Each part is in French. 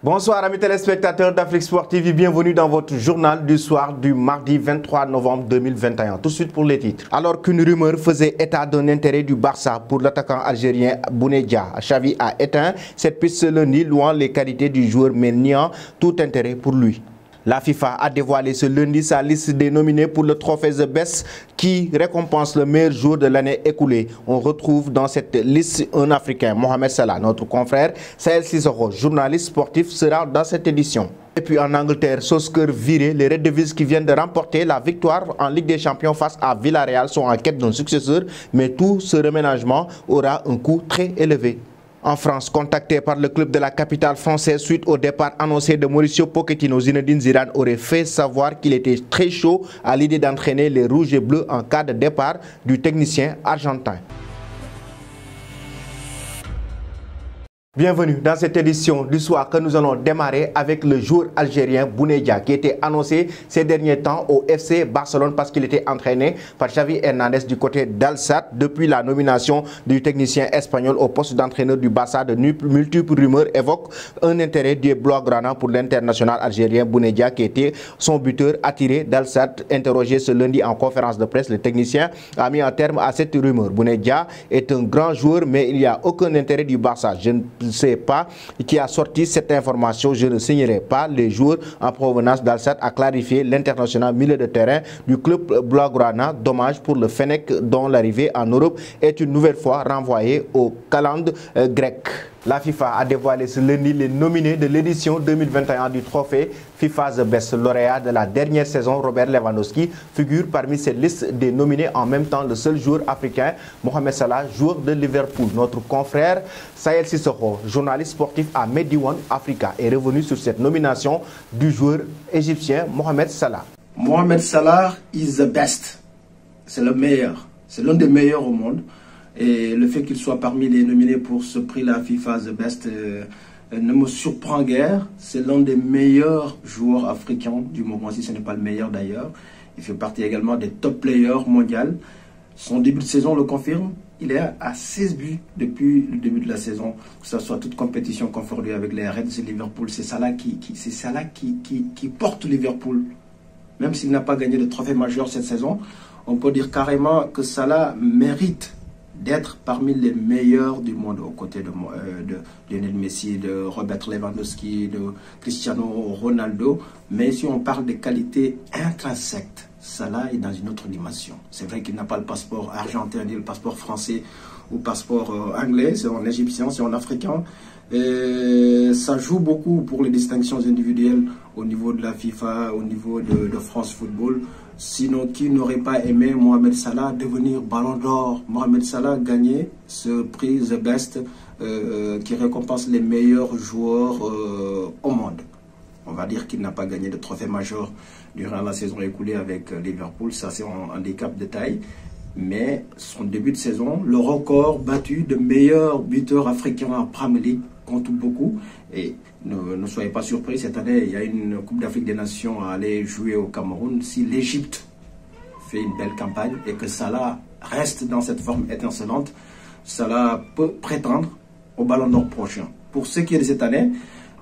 Bonsoir amis téléspectateurs d'Afrique Sportive et bienvenue dans votre journal du soir du mardi 23 novembre 2021. Tout de suite pour les titres. Alors qu'une rumeur faisait état d'un intérêt du Barça pour l'attaquant algérien Bounedjah, Xavi a éteint cette piste ce lundi, louant les qualités du joueur mais niant tout intérêt pour lui. La FIFA a dévoilé ce lundi sa liste des nominés pour le trophée The Best qui récompense le meilleur joueur de l'année écoulée. On retrouve dans cette liste un Africain, Mohamed Salah. Notre confrère Saël Cissokho, journaliste sportif, sera dans cette édition. Et puis en Angleterre, Solskjaer viré, les Red Devils qui viennent de remporter la victoire en Ligue des Champions face à Villarreal sont en quête d'un successeur, mais tout ce reménagement aura un coût très élevé. En France, contacté par le club de la capitale française suite au départ annoncé de Mauricio Pochettino, Zinedine Zidane aurait fait savoir qu'il était très chaud à l'idée d'entraîner les Rouges et Bleus en cas de départ du technicien argentin. Bienvenue dans cette édition du soir que nous allons démarrer avec le joueur algérien Bounedjah qui était annoncé ces derniers temps au FC Barcelone parce qu'il était entraîné par Xavi Hernandez du côté d'Al-Sadd. Depuis la nomination du technicien espagnol au poste d'entraîneur du Barça, de multiples rumeurs évoquent un intérêt du Blaugrana pour l'international algérien Bounedjah qui était son buteur attiré d'Al-Sadd. Interrogé ce lundi en conférence de presse, le technicien a mis un terme à cette rumeur. Bounedjah est un grand joueur mais il n'y a aucun intérêt du Barça. Je ne sais pas qui a sorti cette information, je ne signerai pas les joueurs en provenance d'Al-Sadd, a clarifié l'international milieu de terrain du club Blaugrana. Dommage pour le Fennec dont l'arrivée en Europe est une nouvelle fois renvoyée au calende grec. La FIFA a dévoilé ce lundi les nominés de l'édition 2021 du trophée FIFA The Best. Lauréat de la dernière saison, Robert Lewandowski figure parmi cette liste des nominés, en même temps le seul joueur africain, Mohamed Salah, joueur de Liverpool. Notre confrère Saël Cissokho, journaliste sportif à Medione Africa, est revenu sur cette nomination du joueur égyptien Mohamed Salah. Mohamed Salah is the best. C'est le meilleur. C'est l'un des meilleurs au monde. Et le fait qu'il soit parmi les nominés pour ce prix-là, FIFA The Best, ne me surprend guère. C'est l'un des meilleurs joueurs africains du moment, si ce n'est pas le meilleur d'ailleurs. Il fait partie également des top players mondiaux. Son début de saison le confirme. Il est à 16 buts depuis le début de la saison, que ce soit toute compétition confondue avec les Reds et Liverpool. C'est Salah qui porte Liverpool. Même s'il n'a pas gagné de trophée majeur cette saison, on peut dire carrément que Salah mérite d'être parmi les meilleurs du monde aux côtés de Lionel Messi, de Robert Lewandowski, de Cristiano Ronaldo. Mais si on parle des qualités intrinsèques, Salah est dans une autre dimension. C'est vrai qu'il n'a pas le passeport argentin, ni le passeport français ou le passeport anglais, c'est en égyptien, c'est en africain. Et ça joue beaucoup pour les distinctions individuelles au niveau de la FIFA, au niveau de France Football. Sinon, qui n'aurait pas aimé Mohamed Salah devenir Ballon d'Or? Mohamed Salah gagner ce prix The Best qui récompense les meilleurs joueurs au monde. On va dire qu'il n'a pas gagné de trophée majeur durant la saison écoulée avec Liverpool. Ça, c'est un handicap de taille. Mais son début de saison, le record battu de meilleur buteur africain en Premier League compte beaucoup. Et ne soyez pas surpris, cette année, il y a une Coupe d'Afrique des Nations à aller jouer au Cameroun. Si l'Égypte fait une belle campagne et que Salah reste dans cette forme étincelante, Salah peut prétendre au Ballon d'Or prochain. Pour ce qui est de cette année,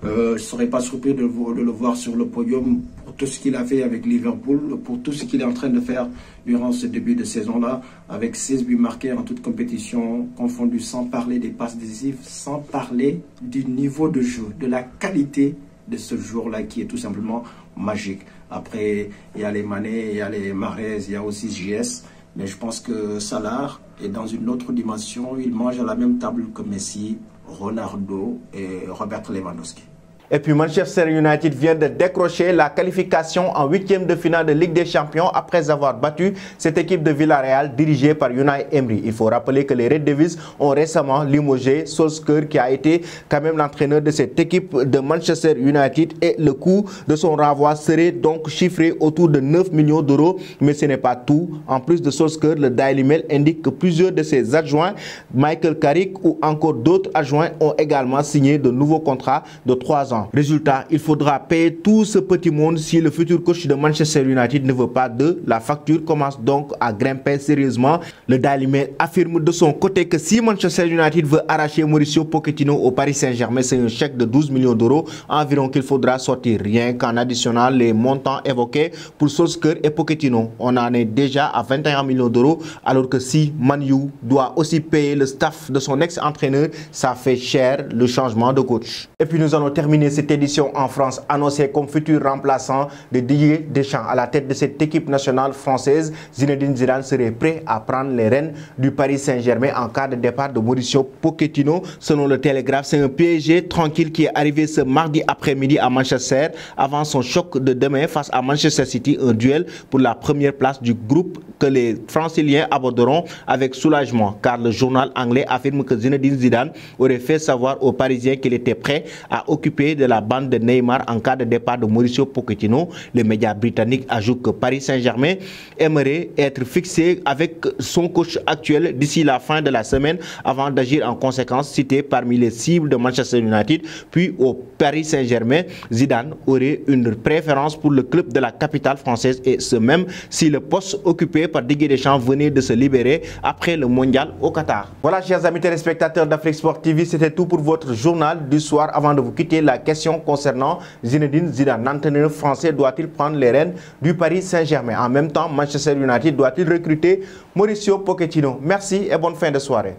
je ne serais pas surpris de le voir sur le podium pour tout ce qu'il a fait avec Liverpool, pour tout ce qu'il est en train de faire durant ce début de saison-là, avec 16 buts marqués en toute compétition confondue, sans parler des passes décisives, sans parler du niveau de jeu, de la qualité de ce joueur-là qui est tout simplement magique. Après, il y a les Mané, il y a les Mahrez, il y a aussi JS, mais je pense que Salah est dans une autre dimension. Il mange à la même table que Messi, Ronaldo et Robert Lewandowski. Et puis Manchester United vient de décrocher la qualification en huitième de finale de Ligue des Champions après avoir battu cette équipe de Villarreal dirigée par Unai Emery. Il faut rappeler que les Red Devils ont récemment limogé Solskjaer qui a été quand même l'entraîneur de cette équipe de Manchester United et le coût de son renvoi serait donc chiffré autour de 9 millions d'euros. Mais ce n'est pas tout. En plus de Solskjaer, le Daily Mail indique que plusieurs de ses adjoints, Michael Carrick ou encore d'autres adjoints, ont également signé de nouveaux contrats de 3 ans. francs. Résultat, il faudra payer tout ce petit monde si le futur coach de Manchester United ne veut pas de. La facture commence donc à grimper sérieusement. Le Daily Mail affirme de son côté que si Manchester United veut arracher Mauricio Pochettino au Paris Saint-Germain, c'est un chèque de 12 millions d'euros environ qu'il faudra sortir, rien qu'en additionnant les montants évoqués pour Solskjaer et Pochettino. On en est déjà à 21 millions d'euros, alors que si Man U doit aussi payer le staff de son ex-entraîneur, ça fait cher le changement de coach. Et puis nous allons terminer cette édition en France, annoncé comme futur remplaçant de Didier Deschamps à la tête de cette équipe nationale française. Zinedine Zidane serait prêt à prendre les rênes du Paris Saint-Germain en cas de départ de Mauricio Pochettino. Selon le Télégraphe, c'est un PSG tranquille qui est arrivé ce mardi après-midi à Manchester avant son choc de demain face à Manchester City, un duel pour la première place du groupe que les Franciliens aborderont avec soulagement, car le journal anglais affirme que Zinedine Zidane aurait fait savoir aux Parisiens qu'il était prêt à occuper de la bande de Neymar en cas de départ de Mauricio Pochettino. Les médias britanniques ajoutent que Paris Saint-Germain aimerait être fixé avec son coach actuel d'ici la fin de la semaine avant d'agir en conséquence, cité parmi les cibles de Manchester United. Puis au Paris Saint-Germain, Zidane aurait une préférence pour le club de la capitale française, et ce même si le poste occupé par Didier Deschamps venait de se libérer après le mondial au Qatar. Voilà, chers amis téléspectateurs d'Afrique Sport TV, c'était tout pour votre journal du soir. Avant de vous quitter, la question concernant Zinedine Zidane, l'entraîneur français, doit-il prendre les rênes du Paris Saint-Germain? En même temps, Manchester United doit-il recruter Mauricio Pochettino? Merci et bonne fin de soirée.